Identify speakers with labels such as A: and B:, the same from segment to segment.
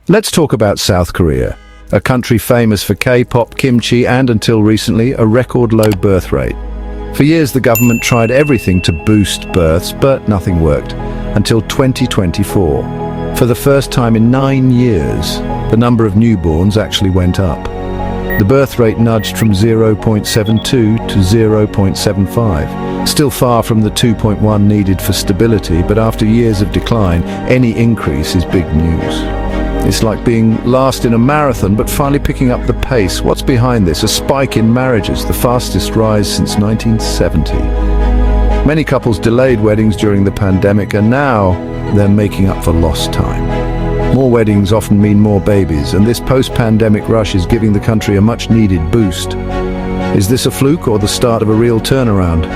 A: Let's talk about South Korea, a country famous for K-pop, kimchi, and until recently, a record low birth rate. For years, the government tried everything to boost births, but nothing worked, until 2024. For the first time in 9 years, the number of newborns actually went up. The birth rate nudged from 0.72 to 0.75, still far from the 2.1 needed for stability, but after years of decline, any increase is big news. It's like being last in a marathon, but finally picking up the pace. What's behind this? A spike in marriages, the fastest rise since 1970. Many couples delayed weddings during the pandemic, and now they're making up for lost time. More weddings often mean more babies, and this post-pandemic rush is giving the country a much-needed boost. Is this a fluke or the start of a real turnaround?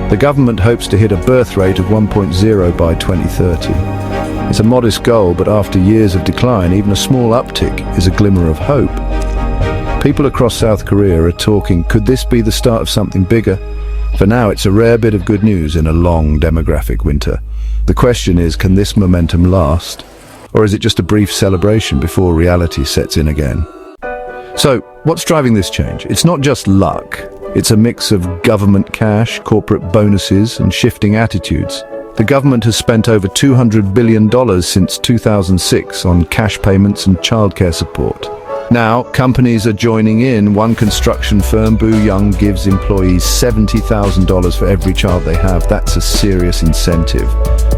A: The government hopes to hit a birth rate of 1.0 by 2030. It's a modest goal, but after years of decline, even a small uptick is a glimmer of hope. People across South Korea are talking, could this be the start of something bigger? For now, it's a rare bit of good news in a long demographic winter. The question is, can this momentum last? Or is it just a brief celebration before reality sets in again? So, what's driving this change? It's not just luck. It's a mix of government cash, corporate bonuses, and shifting attitudes. The government has spent over $200 billion since 2006 on cash payments and childcare support. Now, companies are joining in. One construction firm, Boo Young, gives employees $70,000 for every child they have. That's a serious incentive.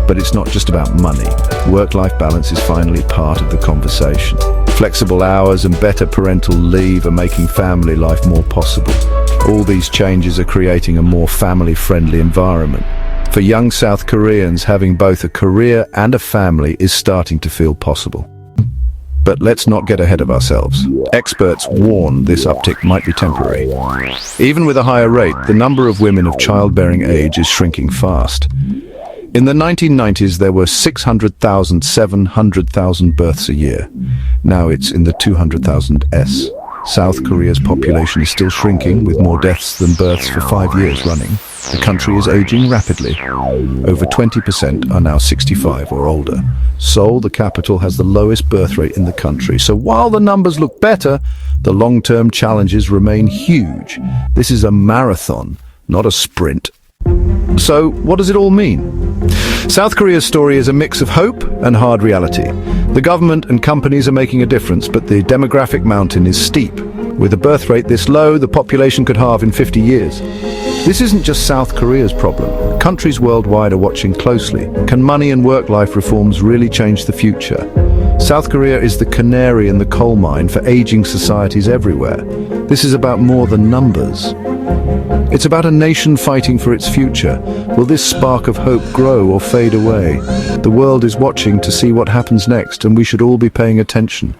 A: But it's not just about money. Work-life balance is finally part of the conversation. Flexible hours and better parental leave are making family life more possible. All these changes are creating a more family-friendly environment. For young South Koreans, having both a career and a family is starting to feel possible. But let's not get ahead of ourselves. Experts warn this uptick might be temporary. Even with a higher rate, the number of women of childbearing age is shrinking fast. In the 1990s, there were 600,000, 700,000 births a year. Now it's in the 200,000s. South Korea's population is still shrinking, with more deaths than births for 5 years running. The country is aging rapidly. Over 20% are now 65 or older. Seoul, the capital, has the lowest birth rate in the country. So while the numbers look better, the long-term challenges remain huge. This is a marathon, not a sprint. So what does it all mean? South Korea's story is a mix of hope and hard reality. The government and companies are making a difference, but the demographic mountain is steep. With a birth rate this low, the population could halve in 50 years. This isn't just South Korea's problem. Countries worldwide are watching closely. Can money and work-life reforms really change the future? South Korea is the canary in the coal mine for aging societies everywhere. This is about more than numbers. It's about a nation fighting for its future. Will this spark of hope grow or fade away? The world is watching to see what happens next, and we should all be paying attention.